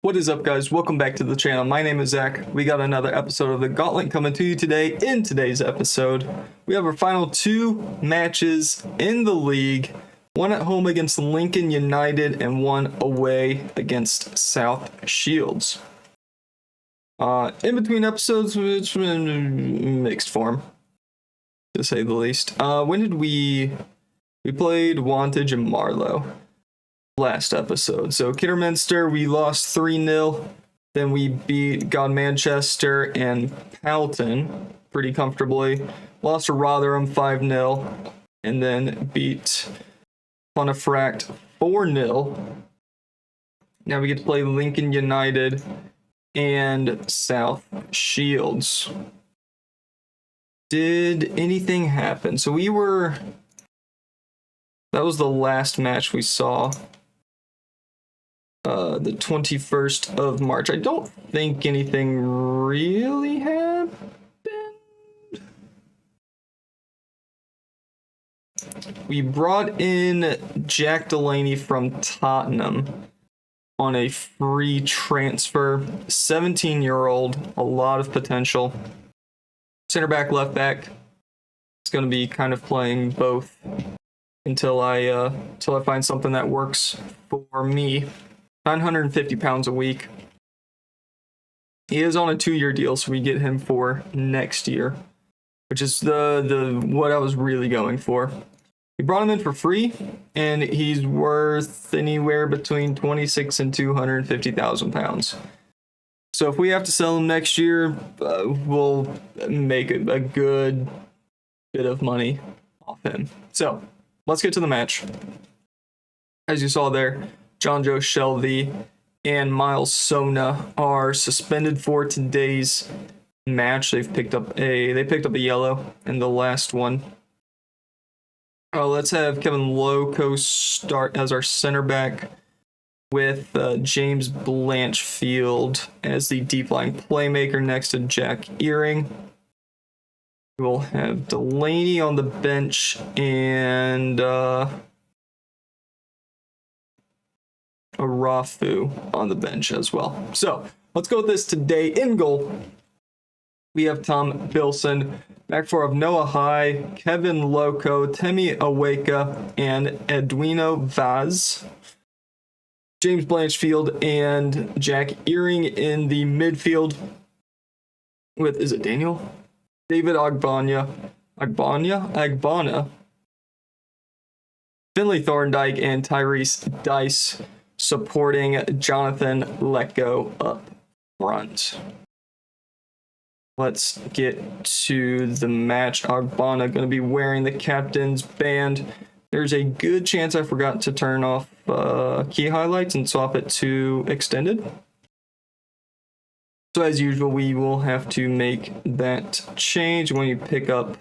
What is up, guys? Welcome back to the channel. My name is Zach. We got another episode of the Gauntlet coming to you today. In today's episode, we have our final two matches in the league. One at home against Lincoln United and one away against South Shields. In between episodes, it's been mixed form, to say the least. When did we played Wantage and Marlow last episode. So Kidderminster, we lost 3-0. Then we beat God Manchester and Powelton pretty comfortably. Lost to Rotherham 5-0. And then beat Pontefract 4-0. Now we get to play Lincoln United and South Shields. Did anything happen? So that was the last match we saw. The 21st of March. I don't think anything really happened. We brought in Jack Delaney from Tottenham on a free transfer. 17-year-old, a lot of potential. Center back, left back. It's going to be kind of playing both until I find something that works for me. 950 pounds a week. He is on a 2-year deal, so we get him for next year, which is the what I was really going for. We brought him in for free, and he's worth anywhere between 26 and 250,000 pounds. So if we have to sell him next year, we'll make a good bit of money off him. So let's get to the match. As you saw there, John Joe Shelby and Miles Sona are suspended for today's match. They picked up a yellow in the last one. Let's have Kevin Loco start as our center back with James Blanchfield as the deep line playmaker next to Jack Earing. We'll have Delaney on the bench and Arafu on the bench as well. So let's go with this today. In goal, we have Tom Bilson. Back four of Noah High, Kevin Loco, Temi Aweka, and Edwino Vaz. James Blanchfield and Jack Earing in the midfield with, is it Daniel? David Agbana. Finley Thorndike and Tyrese Dice supporting Jonathan Lecco up front. Let's get to the match. Agbana going to be wearing the captain's band. There's a good chance I forgot to turn off key highlights and swap it to extended. So as usual, we will have to make that change when you pick up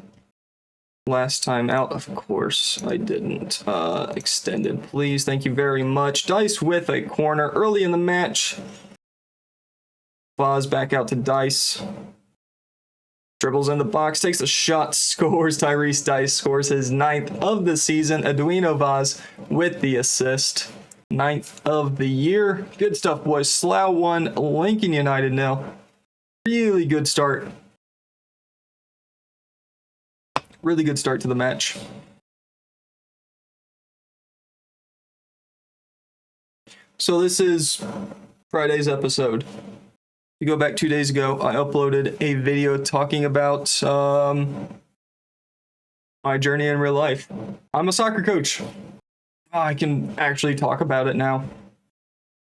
last time out. Of course, I didn't. Extended, please. Thank you very much. Dice with a corner early in the match. Vaz back out to Dice. Dribbles in the box, takes a shot, scores. Tyrese Dice scores his 9th of the season. Edwino Vaz with the assist. 9th of the year. Good stuff, boys. Slough 1, Lincoln United 0. Really good start. Really good start to the match. So this is Friday's episode. If you go back 2 days ago, I uploaded a video talking about my journey in real life. I'm a soccer coach. I can actually talk about it now.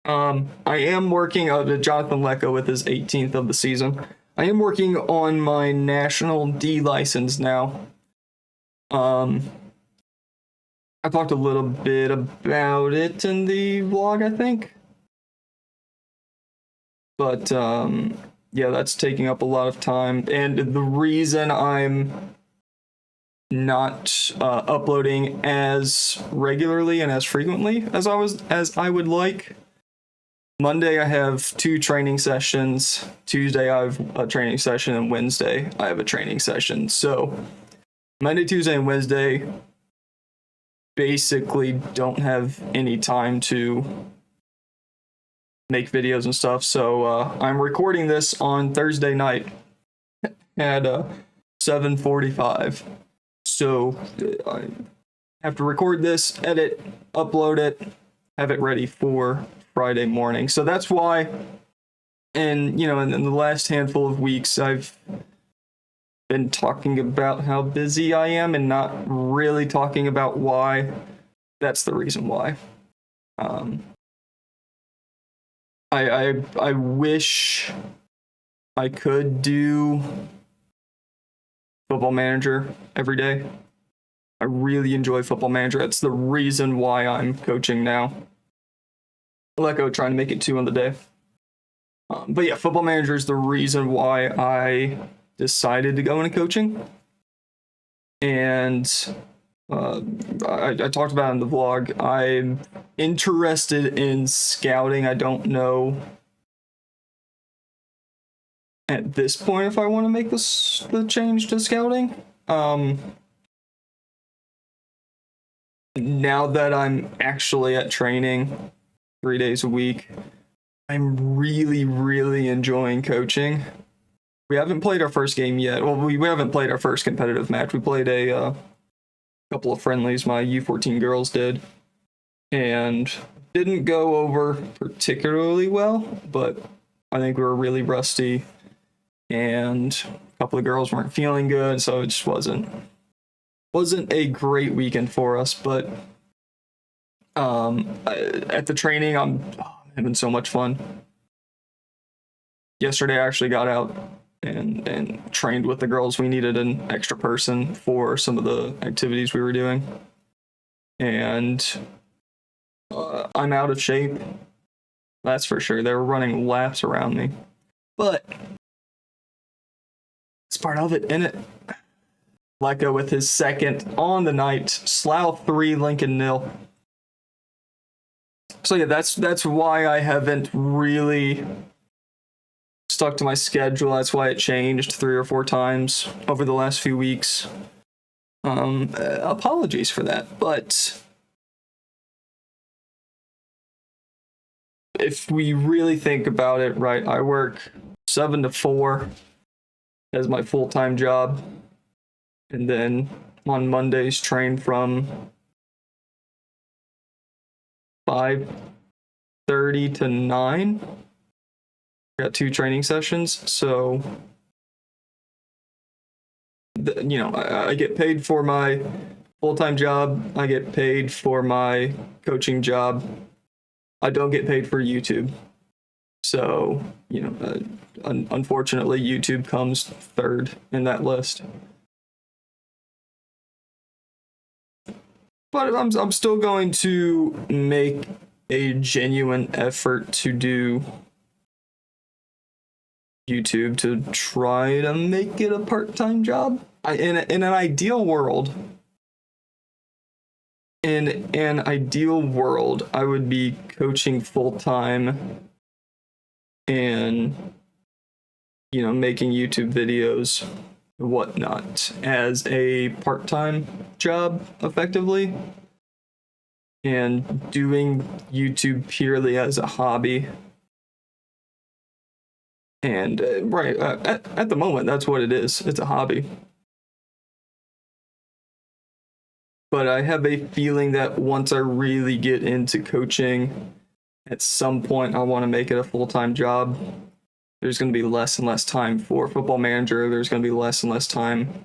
I am working Jonathan Lecco with his 18th of the season. I am working on my National D license now. I talked a little bit about it in the vlog, I think. But, yeah, that's taking up a lot of time. And the reason I'm not uploading as regularly and as frequently as I would like. Monday I have 2 training sessions. Tuesday I have a training session, and Wednesday I have a training session. So Monday, Tuesday, and Wednesday basically don't have any time to make videos and stuff. So I'm recording this on Thursday night at 7:45. So I have to record this, edit, upload it, have it ready for Friday morning. So that's why, and in the last handful of weeks, I've been talking about how busy I am and not really talking about why. That's the reason why. I wish I could do Football Manager every day. I really enjoy Football Manager. That's the reason why I'm coaching now. I let go trying to make it 2 on the day. But yeah, Football Manager is the reason why I decided to go into coaching. And I talked about it in the vlog. I'm interested in scouting. I don't know at this point if I want to make the change to scouting. Now that I'm actually at training 3 days a week, I'm really, really enjoying coaching. We haven't played our first game yet. Well, we haven't played our first competitive match. We played a couple of friendlies my U14 girls did, and didn't go over particularly well, but I think we were really rusty, and a couple of girls weren't feeling good, so it just wasn't a great weekend for us. But at the training, I'm having so much fun. Yesterday I actually got out and trained with the girls. We needed an extra person for some of the activities we were doing, and I'm out of shape, that's for sure. They were running laps around me, but it's part of it, isn't it? Lecco with his second on the night. Slough 3, Lincoln 0. So yeah, that's why I haven't really stuck to my schedule. That's why it changed 3 or 4 times over the last few weeks. Apologies for that, but if we really think about it, right, I work 7 to 4 as my full-time job, and then on Mondays train from 5:30 to 9. Got 2 training sessions, so I get paid for my full-time job. I get paid for my coaching job. I don't get paid for YouTube. So, unfortunately, YouTube comes third in that list. But I'm still going to make a genuine effort to do YouTube, to try to make it a part-time job. In an ideal world, I would be coaching full-time and making YouTube videos and whatnot as a part-time job, effectively, and doing YouTube purely as a hobby. And at the moment, that's what it is. It's a hobby. But I have a feeling that once I really get into coaching, at some point I want to make it a full-time job. There's going to be less and less time for Football Manager. There's going to be less and less time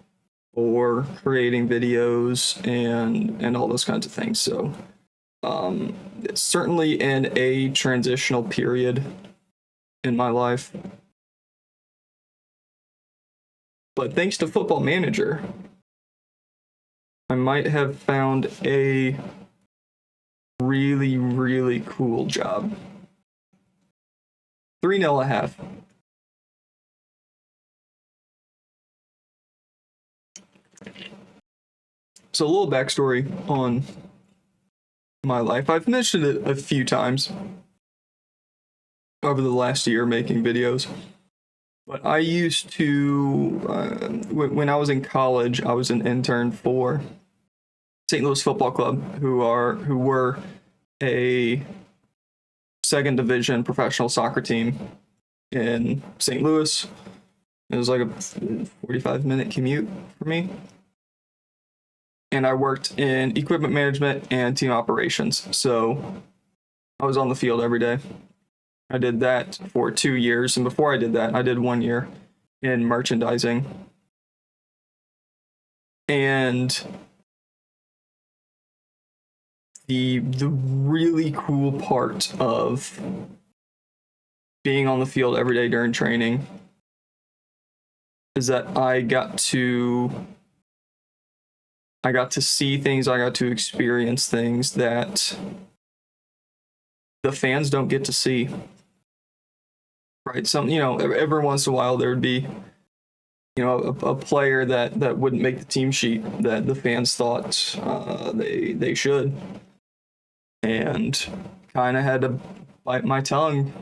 for creating videos and all those kinds of things. So it's certainly in a transitional period in my life. But thanks to Football Manager, I might have found a really, really cool job. 3-0.5. So a little backstory on my life. I've mentioned it a few times over the last year making videos. But I used to, when I was in college, I was an intern for St. Louis Football Club, who were a second division professional soccer team in St. Louis. It was like a 45-minute commute for me. And I worked in equipment management and team operations. So I was on the field every day. I did that for 2 years. And before I did that, I did 1 year in merchandising. And the really cool part of being on the field every day during training is that I got to see things, I got to experience things that the fans don't get to see. Right? Every once in a while there would be, a player that wouldn't make the team sheet that the fans thought they should. And kind of had to bite my tongue.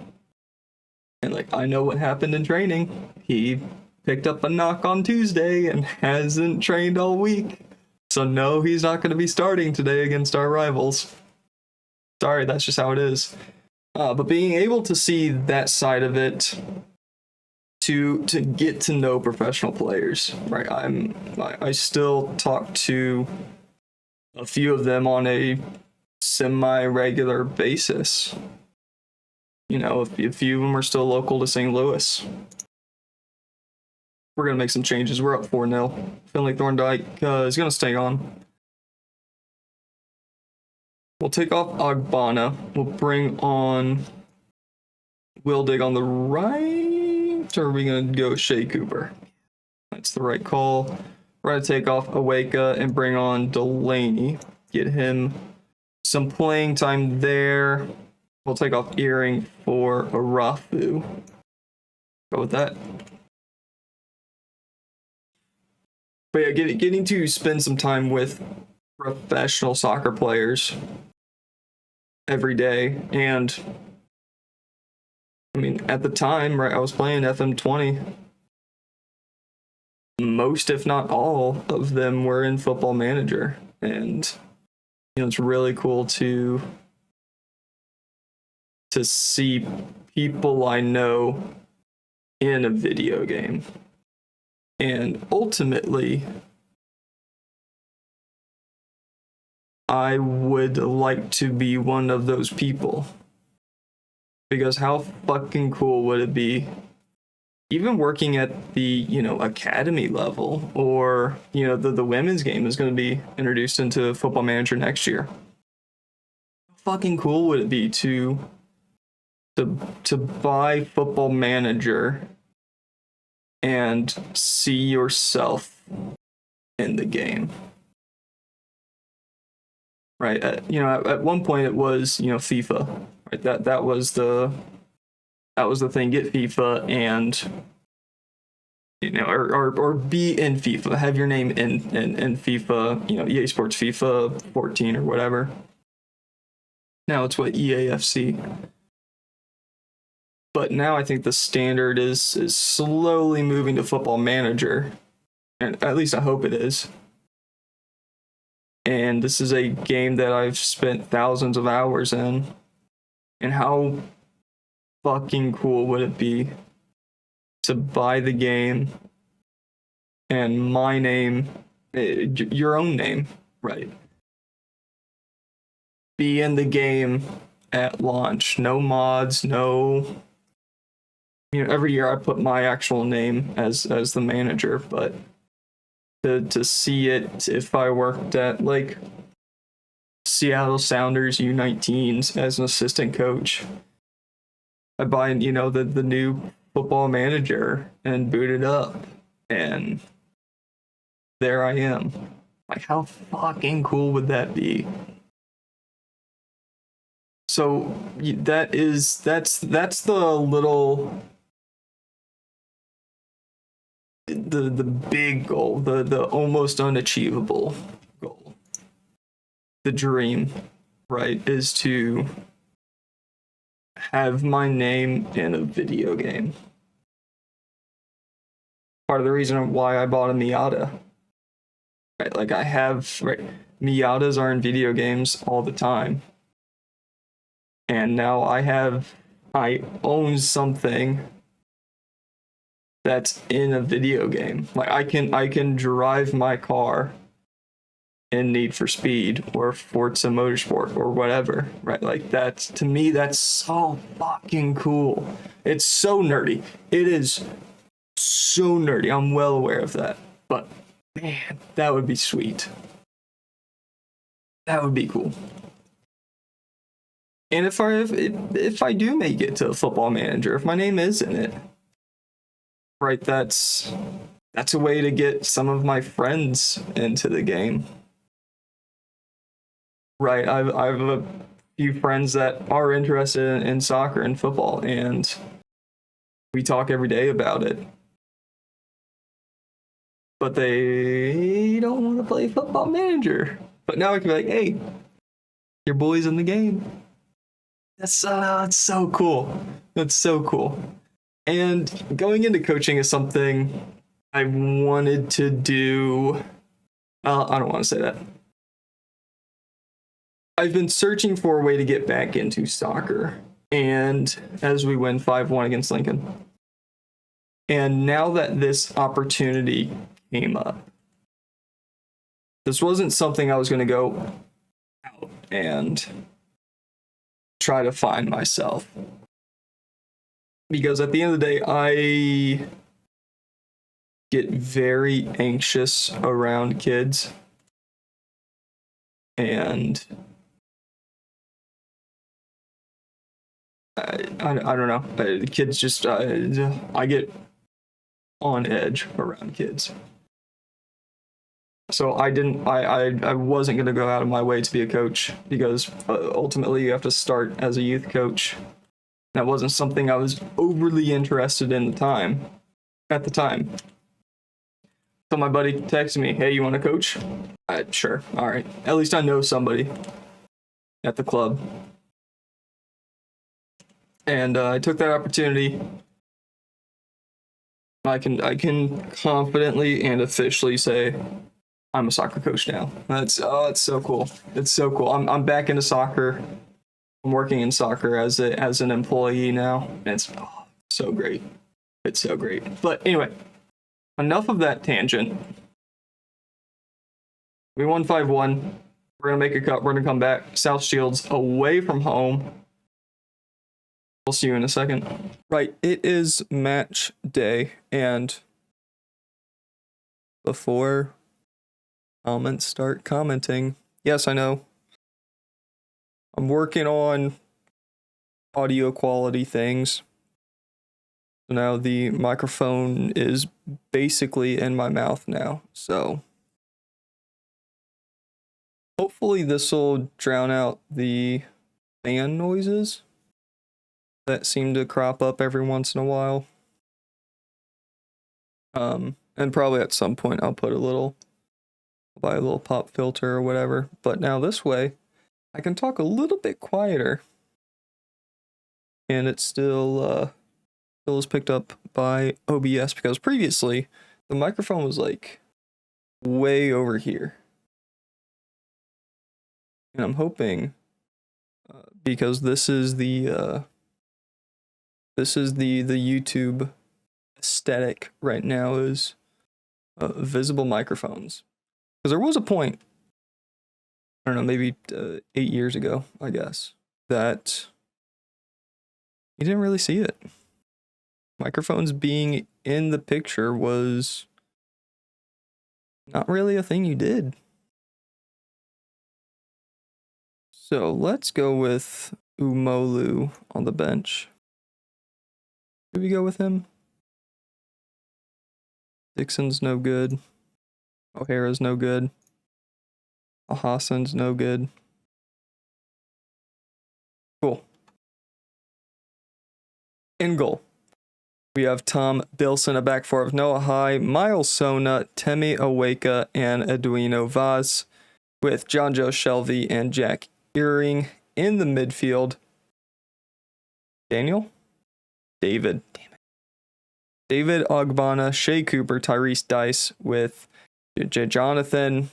And I know what happened in training. He picked up a knock on Tuesday and hasn't trained all week. So no, he's not going to be starting today against our rivals. Sorry, that's just how it is. But being able to see that side of it, to get to know professional players, right? I still talk to a few of them on a semi-regular basis. A few of them are still local to St. Louis. We're going to make some changes. We're up 4-0. Finley Thorndike is going to stay on. We'll take off Ogbonna. We'll bring on Wildig on the right. Or are we going to go Shea Cooper? That's the right call. We're going to take off Aweka and bring on Delaney. Get him some playing time there. We'll take off Earring for Arafu. Go with that. But yeah, getting to spend some time with professional soccer players every day. And at the time, right, I was playing FM20. Most, if not all, of them were in Football Manager. And it's really cool to see people I know in a video game. And ultimately, I would like to be one of those people. Because how fucking cool would it be, even working at the, academy level, or, the women's game is going to be introduced into Football Manager next year. How fucking cool would it be to buy Football Manager and see yourself in the game? Right? At one point it was, FIFA. Right? That was the thing. Get FIFA and or be in FIFA. Have your name in FIFA. EA Sports FIFA 14 or whatever. Now it's what, EAFC. But now I think the standard is slowly moving to Football Manager. And at least I hope it is. And this is a game that I've spent thousands of hours in. And how fucking cool would it be to buy the game and my name, your own name, right? Be in the game at launch. No mods, no... every year I put my actual name as the manager, but to see it, if I worked at Seattle Sounders U19s as an assistant coach, I buy the new Football Manager and boot it up, and there I am. How fucking cool would that be? So that's the little, the big goal, the almost unachievable goal. The dream, right, is to have my name in a video game. Part of the reason why I bought a Miata. Right, Miatas are in video games all the time. And now I own something that's in a video game. Like I can drive my car in Need for Speed or Forza Motorsport or whatever, right? Like that's, to me, that's so fucking cool. It's so nerdy. It is so nerdy. I'm well aware of that. But man, that would be sweet. That would be cool. And if I do make it to Football Manager, if my name is in it, right, that's a way to get some of my friends into the game. Right, I have a few friends that are interested in soccer and football, and we talk every day about it. But they don't want to play Football Manager. But now I can be like, hey, your boy's in the game. That's so cool. That's so cool. And going into coaching is something I wanted to do. I don't want to say that. I've been searching for a way to get back into soccer, and as we win 5-1 against Lincoln. And now that this opportunity came up, this wasn't something I was going to go out and try to find myself. Because at the end of the day, I get very anxious around kids. And I don't know. Kids just, I get on edge around kids. So I wasn't going to go out of my way to be a coach, because ultimately you have to start as a youth coach. That wasn't something I was overly interested in at the time. So my buddy texted me, hey, you want to coach? Sure. All right. At least I know somebody at the club. And I took that opportunity. I can confidently and officially say I'm a soccer coach now. It's so cool. It's so cool. I'm back into soccer. I'm working in soccer as an employee now. And it's so great. It's so great. But anyway, enough of that tangent. We won 5-1. We're gonna make a cut. We're gonna come back. South Shields away from home. We'll see you in a second. Right, it is match day, and before comments start commenting, yes, I know, I'm working on audio quality things. So now the microphone is basically in my mouth now, so hopefully this will drown out the fan noises that seem to crop up every once in a while. And probably at some point I'll buy a little pop filter or whatever. But now this way, I can talk a little bit quieter, and it still is picked up by OBS, because previously the microphone was like way over here. And I'm hoping, because this is the YouTube aesthetic right now, is visible microphones. Because there was a point, I don't know, maybe 8 years ago, I guess, that you didn't really see it. Microphones being in the picture was not really a thing you did. So let's go with Umolu on the bench. Did we go with him? Dixon's no good. O'Hara's no good. Hassan's no good. Cool. In goal, we have Tom Bilson, a back four of Noah High, Miles Sona, Temi Aweka, and Eduino Vaz, with John Joe Shelby and Jack Earring in the midfield. David. Damn it. David Ogbonna, Shea Cooper, Tyrese Dice, with Jonathan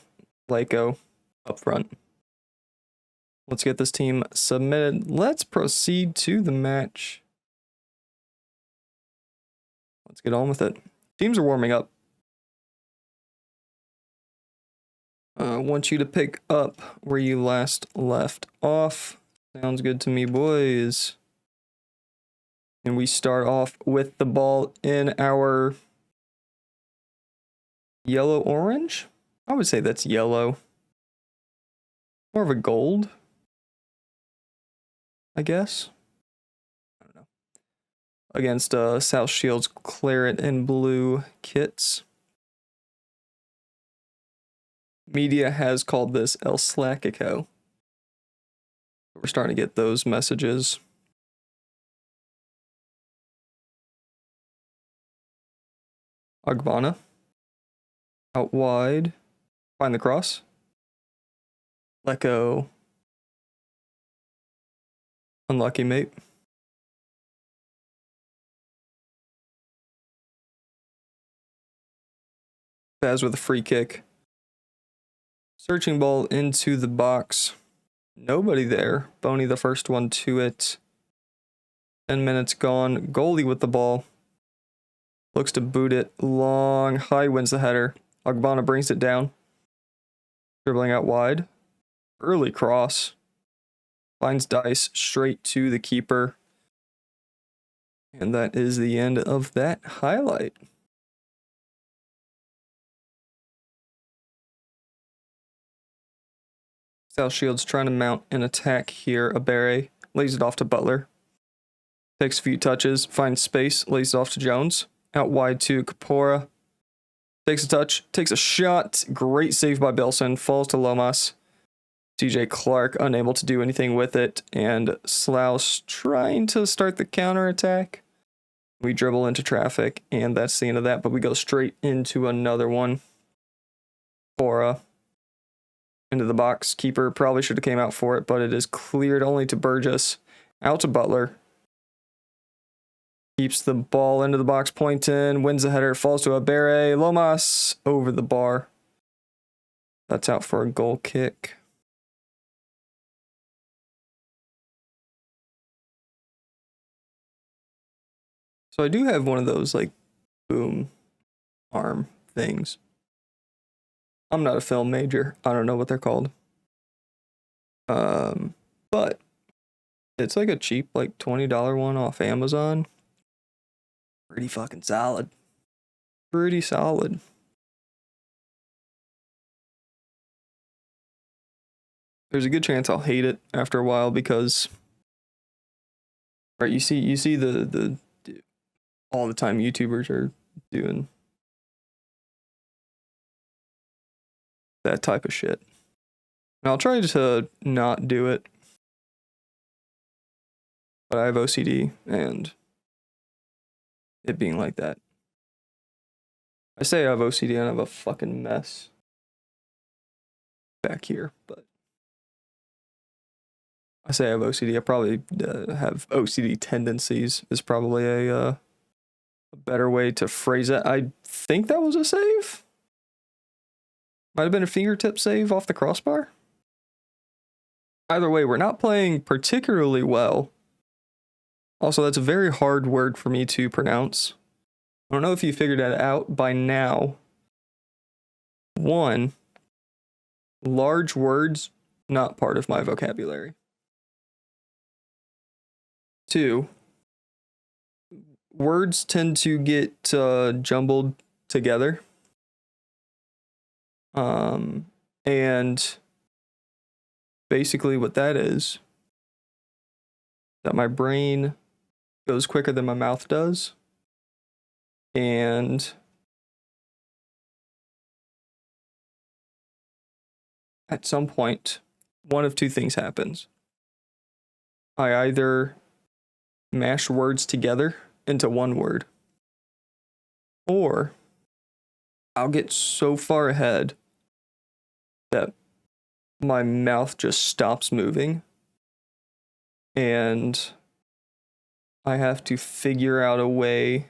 Lako up front. Let's get this team submitted. Let's proceed to the match. Let's get on with it. Teams are warming up. I want you to pick up where you last left off. Sounds good to me, boys. And we start off with the ball in our yellow-orange? I would say that's yellow. More of a gold, I guess. I don't know. Against South Shield's claret and blue kits. Media has called this El Slackico. We're starting to get those messages. Agbana. Out wide. Find the cross. Let go. Unlucky, mate. Baz with a free kick. Searching ball into the box. Nobody there. Boney the first one to it. 10 minutes gone. Goalie with the ball. Looks to boot it long. High wins the header. Agbana brings it down. Dribbling out wide. Early cross. Finds Dice straight to the keeper. And that is the end of that highlight. South Shield's trying to mount an attack here. Abere lays it off to Butler. Takes a few touches, finds space, lays it off to Jones. Out wide to Kapora. Takes a touch, takes a shot. Great save by Belson. Falls to Lomas. CJ Clark unable to do anything with it. And Slaus trying to start the counterattack. We dribble into traffic, and that's the end of that. But we go straight into another one. Kapora. Into the box. Keeper probably should have came out for it, but it is cleared only to Burgess. Out to Butler. Keeps the ball into the box, point in, wins the header, falls to Abere. Lomas over the bar. That's out for a goal kick. So I do have one of those, like, boom arm things. I'm not a film major. I don't know what they're called. But it's like a cheap, like $20 one off Amazon. Pretty fucking solid. Pretty solid. There's a good chance I'll hate it after a while because, right, you see the all the time YouTubers are doing that type of shit. And I'll try to not do it. But I have OCD and it being like that. I say I have OCD and I have a fucking mess back here, but I say I have OCD. I probably have OCD tendencies is probably a better way to phrase it. I think that was a save. Might have been a fingertip save off the crossbar. Either way, we're not playing particularly well. Also, that's a very hard word for me to pronounce. I don't know if you figured that out by now. 1, large words, not part of my vocabulary. 2, words tend to get jumbled together. And basically what that is, that my brain goes quicker than my mouth does. And at some point, one of two things happens. I either mash words together into one word, or I'll get so far ahead that my mouth just stops moving and I have to figure out a way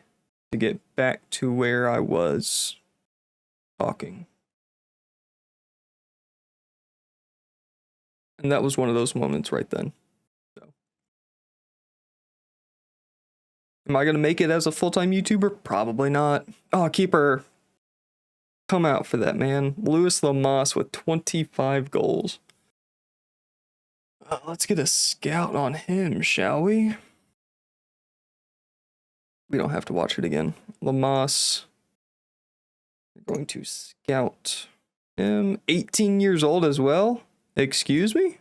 to get back to where I was talking. And that was one of those moments right then. So. Am I going to make it as a full-time YouTuber? Probably not. Oh, keeper. Come out for that, man. Louis Lamas with 25 goals. Let's get a scout on him, shall we? We don't have to watch it again. Lamas. We're going to scout him. 18 years old as well. Excuse me?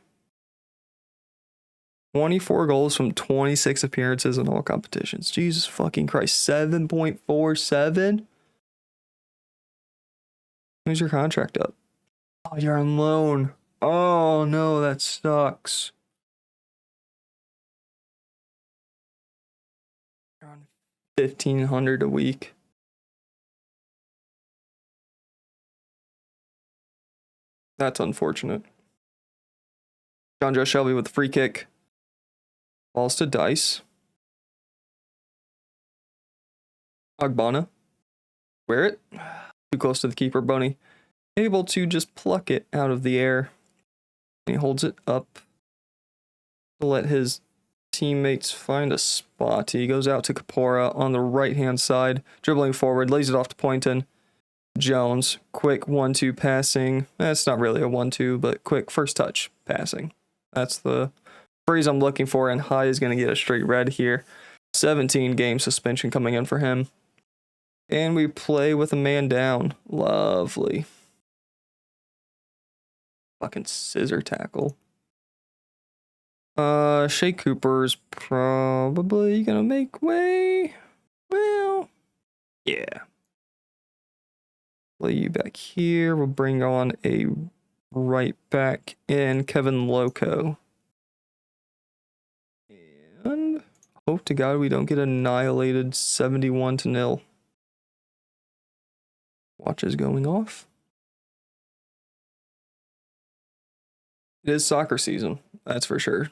24 goals from 26 appearances in all competitions. Jesus fucking Christ. 7.47? When's your contract up? Oh, you're on loan. Oh, no, that sucks. You're on $1,500 a week. That's unfortunate. John Joe Shelby with the free kick. Balls to Dice. Agbana. Wear it. Too close to the keeper. Boney able to just pluck it out of the air. And he holds it up to let his teammates find a spot. He goes out to Kapora on the right-hand side. Dribbling forward. Lays it off to Poynton. Jones. Quick 1-2 passing. That's not really a 1-2, but quick first touch passing. That's the phrase I'm looking for, and High is going to get a straight red here. 17-game suspension coming in for him. And we play with a man down. Lovely. Fucking scissor tackle. Shea Cooper's probably going to make way. Well, yeah. Play you back here. We'll bring on a right back in Kevin Loco. And hope to God we don't get annihilated 71-0. Watch is going off. It is soccer season, that's for sure.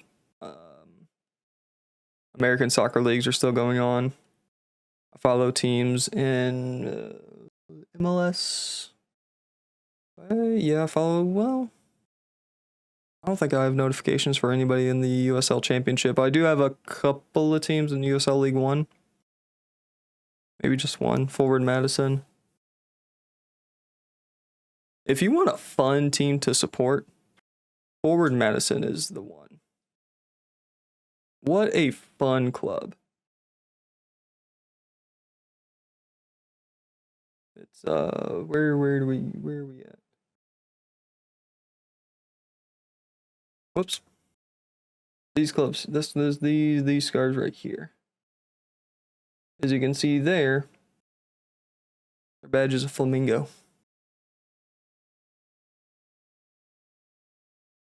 American soccer leagues are still going on. I follow teams in MLS. Yeah, I follow, well, I don't think I have notifications for anybody in the USL Championship. I do have a couple of teams in USL League One. Maybe just one. Forward Madison. If you want a fun team to support, Forward Madison is the one. What a fun club. It's where are we at? Whoops. These clubs, these scars right here. As you can see there, their badge is a flamingo.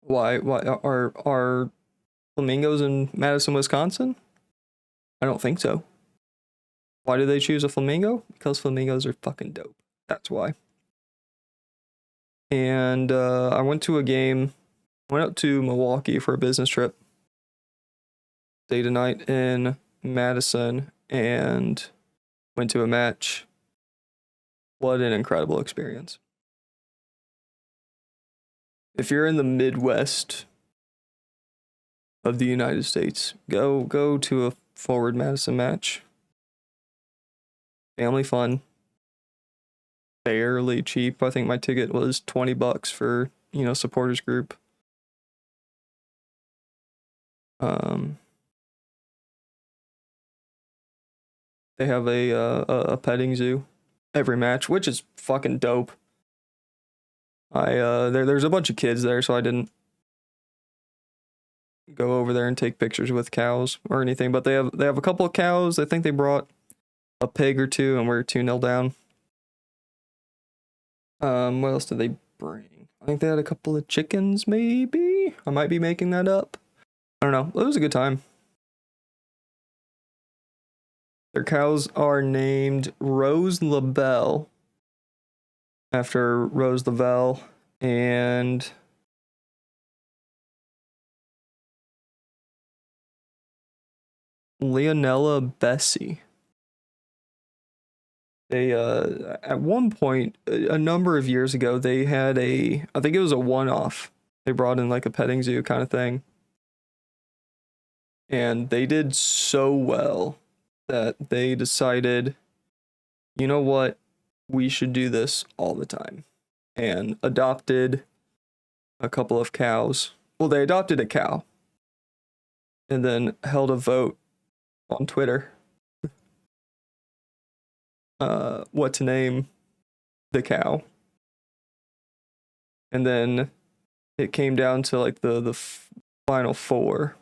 Why are flamingos in Madison, Wisconsin? I don't think so. Why do they choose a flamingo? Because flamingos are fucking dope. That's why. And I went to a game. Went up to Milwaukee for a business trip. Stayed a night in Madison and went to a match. What an incredible experience. If you're in the Midwest of the United States, go to a Forward Madison match. Family fun. Fairly cheap. I think my ticket was $20 for, supporters group. They have a petting zoo every match, which is fucking dope. There's a bunch of kids there, so I didn't go over there and take pictures with cows or anything, but they have a couple of cows. I think they brought a pig or two, and we're 2-0 down. What else did they bring? I think they had a couple of chickens, maybe? I might be making that up. I don't know. It was a good time. Their cows are named Rose LaBelle, after Rose Lavelle, and Leonella Bessie. They at one point, a number of years ago, they had I think it was a one-off, They brought in like a petting zoo kind of thing. And they did so well that they decided, you know what, we should do this all the time. And adopted a couple of cows. Well, they adopted a cow. And then held a vote on Twitter. What to name the cow. And then it came down to like the final four.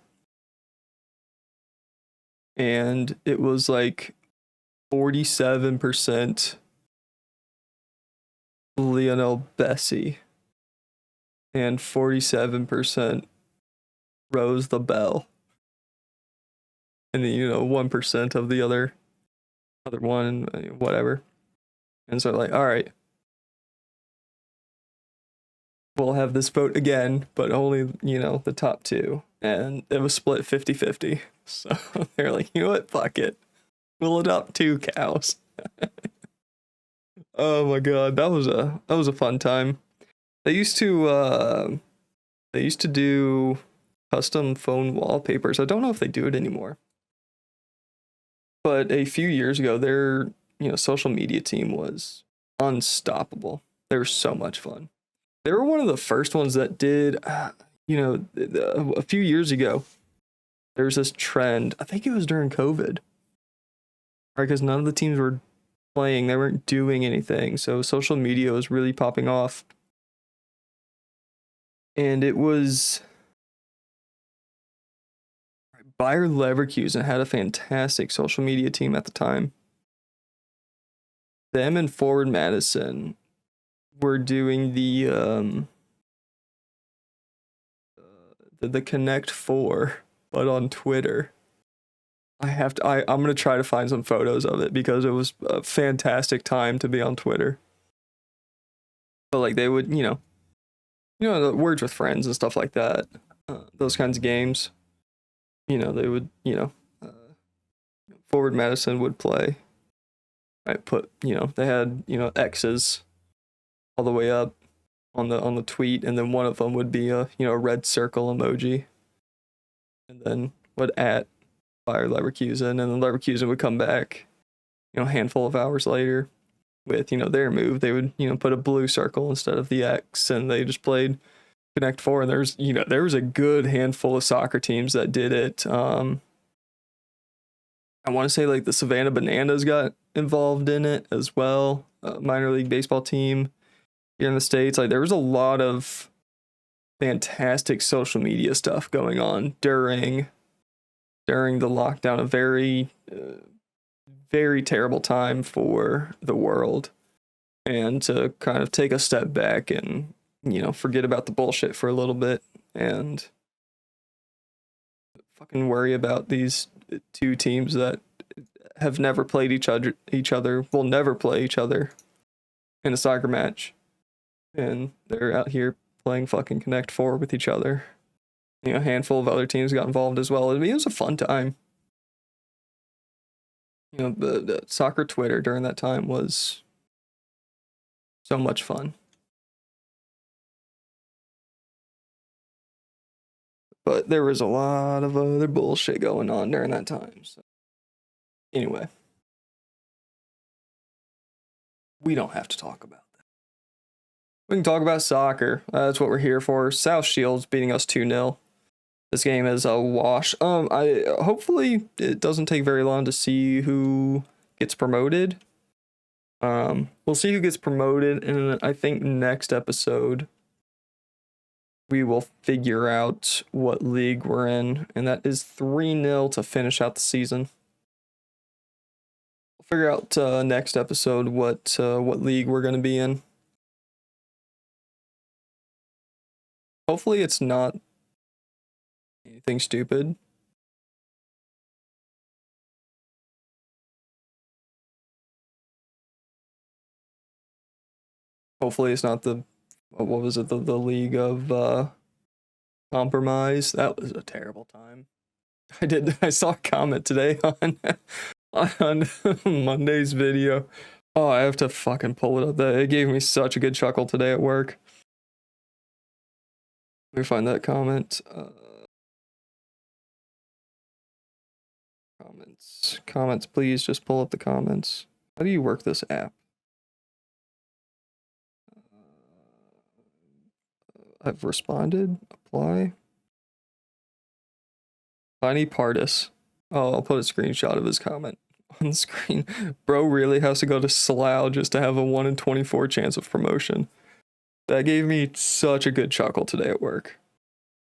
And it was like 47% Lionel Bessie and 47% Rose the Bell. And then, 1% of the other one, whatever. And so like, all right, we'll have this vote again, but only, the top two. And it was split 50-50. So they're like, you know what, fuck it. We'll adopt 2 cows. Oh my god, that was a fun time. They used to do custom phone wallpapers. I don't know if they do it anymore. But a few years ago, their social media team was unstoppable. They were so much fun. They were one of the first ones that did, a few years ago, there was this trend. I think it was during COVID. Right, because none of the teams were playing. They weren't doing anything. So social media was really popping off. And it was... Bayer Leverkusen had a fantastic social media team at the time. Them and Forward Madison were doing the Connect 4, but on Twitter. I'm gonna try to find some photos of it because it was a fantastic time to be on Twitter. But like they would, the Words with Friends and stuff like that, those kinds of games. They would, Forward Madison would play. I put, they had, X's all the way up on the tweet, and then one of them would be a, red circle emoji. And then would at Bayer Leverkusen, and then Leverkusen would come back, a handful of hours later with, their move. They would, put a blue circle instead of the X, and they just played Connect 4, and there was a good handful of soccer teams that did it. I want to say like the Savannah Bananas got involved in it as well. Minor league baseball team here in the States. Like there was a lot of fantastic social media stuff going on during the lockdown. A very, very terrible time for the world, and to kind of take a step back and forget about the bullshit for a little bit and fucking worry about these 2 teams that have never played each other, will never play each other in a soccer match. And they're out here playing fucking Connect 4 with each other. A handful of other teams got involved as well. I mean, it was a fun time. The soccer Twitter during that time was so much fun. But there was a lot of other bullshit going on during that time. So anyway, we don't have to talk about that. We can talk about soccer. That's what we're here for. South Shields beating us 2-0. This game is a wash. Hopefully it doesn't take very long to see who gets promoted. We'll see who gets promoted, and I think next episode we will figure out what league we're in, and that is 3-0 to finish out the season. We'll figure out next episode what league we're going to be in. Hopefully it's not anything stupid. Hopefully it's not the League of Compromise. That was a terrible time. I saw a comment today on Monday's video. Oh, I have to fucking pull it up. It gave me such a good chuckle today at work. Let me find that comment. Comments, please. Just pull up the comments. How do you work this app? I've responded. Apply. Tiny Pardis. Oh, I'll put a screenshot of his comment on the screen. Bro really has to go to Slough just to have a 1 in 24 chance of promotion. That gave me such a good chuckle today at work.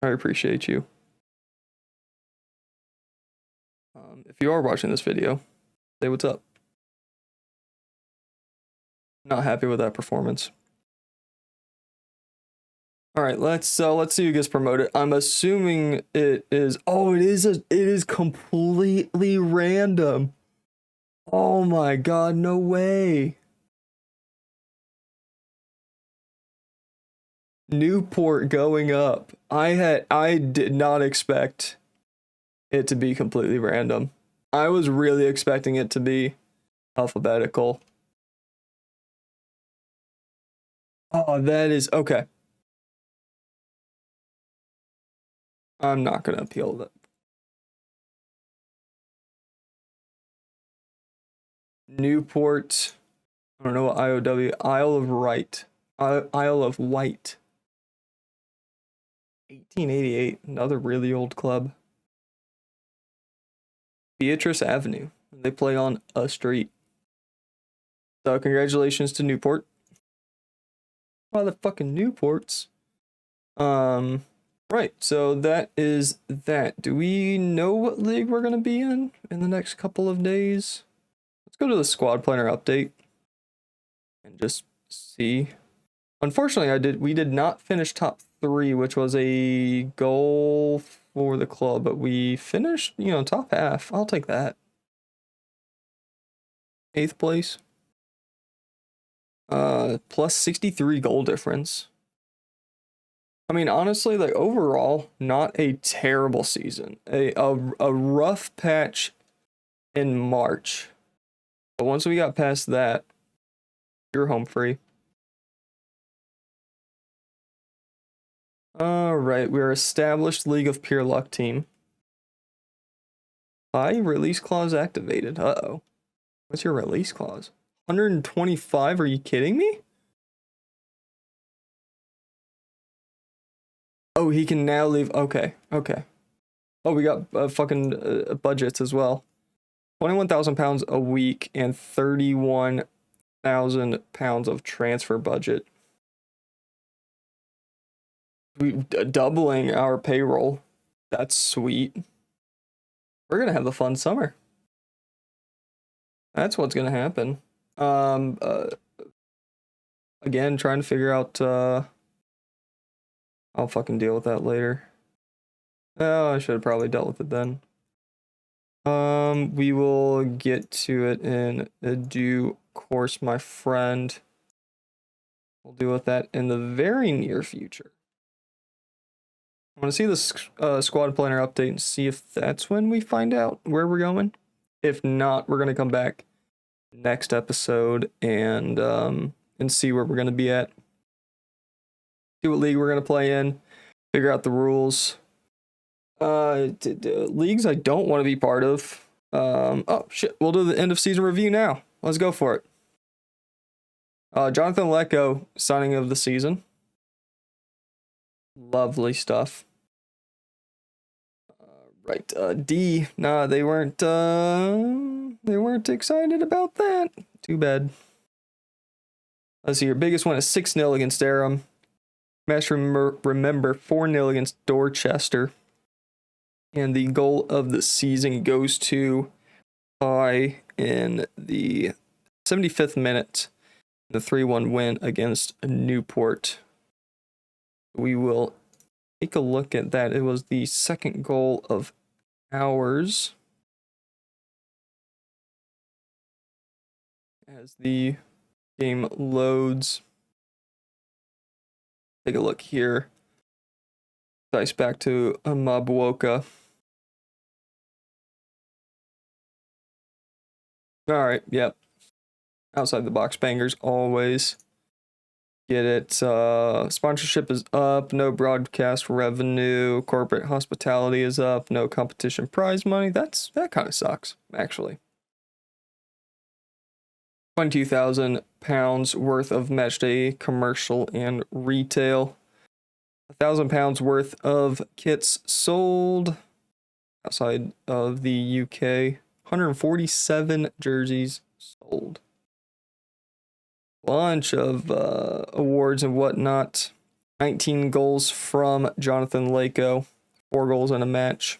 I appreciate you. If you are watching this video, say what's up. Not happy with that performance. All right, let's see who gets promoted. I'm assuming it is. Oh, it is completely random. Oh my god, no way. Newport going up. I did not expect it to be completely random. I was really expecting it to be alphabetical. Oh, that is okay. I'm not gonna appeal that. Newport. I don't know what IOW. Isle of Wight. Isle of Wight. 1888. Another really old club. Beatrice Avenue. They play on a street. So congratulations to Newport. Motherfucking Newports. Right, so that is that. Do we know what league we're gonna be in the next couple of days? Let's go to the squad planner update and just see. Unfortunately, we did not finish top 3, which was a goal for the club, but we finished, top half. I'll take that. 8th place. Plus 63 goal difference. I mean, honestly, like overall, not a terrible season. A rough patch in March. But once we got past that, you're home free. Alright, we're established League of Pure Luck team. Release clause activated. Uh-oh. What's your release clause? 125? Are you kidding me? Oh, he can now leave. Okay. Oh, we got fucking budgets as well. £21,000 a week and £31,000 of transfer budget. We doubling our payroll. That's sweet. We're gonna have a fun summer. That's what's gonna happen. Again, trying to figure out. I'll fucking deal with that later. Oh, I should have probably dealt with it then. We will get to it in due course, my friend. We'll deal with that in the very near future. I want to see the squad planner update and see if that's when we find out where we're going. If not, we're gonna come back next episode and see where we're gonna be at. See what league we're gonna play in. Figure out the rules. Leagues I don't want to be part of. Oh shit, we'll do the end of season review now. Let's go for it. Jonathan Lecco, signing of the season. Lovely stuff. Right, D. Nah, they weren't excited about that. Too bad. Let's see, your biggest one is 6-0 against Durham. Match remember 4-0 against Dorchester. And the goal of the season goes to in the 75th minute, the 3-1 win against Newport. We will take a look at that. It was the second goal of ours. As the game loads. Take a look here. Dice back to Mabuoka. Alright, yep. Outside the box bangers, always. Get it. Sponsorship is up. No broadcast revenue. Corporate hospitality is up. No competition prize money. That kind of sucks, actually. £22,000 worth of matchday commercial and retail. £1,000 worth of kits sold outside of the UK. 147 jerseys sold. Bunch of awards and whatnot. 19 goals from Jonathan Lako. 4 goals in a match.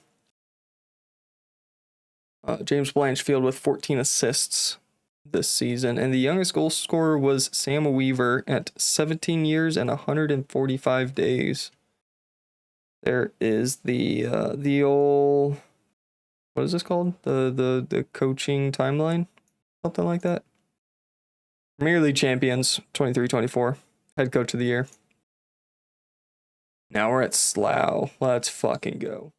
James Blanchfield with 14 assists this season. And the youngest goal scorer was Sam Weaver at 17 years and 145 days. There is the old, what is this called? The coaching timeline? Something like that. Premier League champions, 23-24. Head coach of the year. Now we're at Slough. Let's fucking go.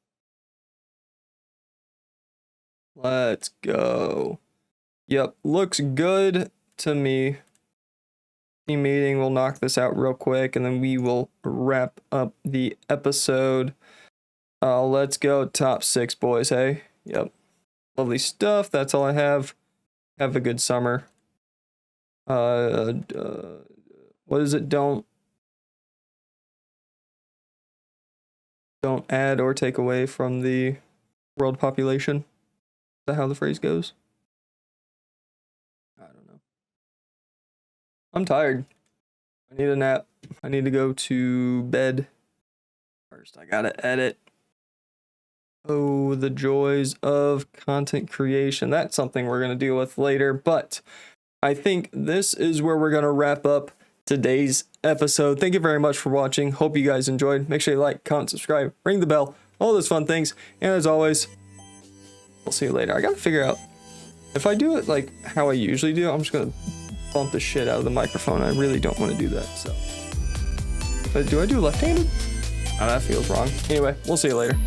Let's go. Yep, looks good to me. Team meeting, we'll knock this out real quick, and then we will wrap up the episode. Let's go top 6, boys, hey? Yep. Lovely stuff. That's all I have. Have a good summer. What is it? Don't add or take away from the world population. Is that how the phrase goes? I don't know. I'm tired. I need a nap. I need to go to bed. First, I gotta edit. Oh, the joys of content creation. That's something we're gonna deal with later, but I think this is where we're gonna wrap up today's episode. Thank you very much for watching. Hope you guys enjoyed. Make sure you like, comment, subscribe, ring the bell, all those fun things. And as always, we'll see you later. I gotta figure out if I do it like how I usually do. I'm just gonna bump the shit out of the microphone. I really don't want to do that. So, but do I do left-handed? Oh, that feels wrong. Anyway, we'll see you later.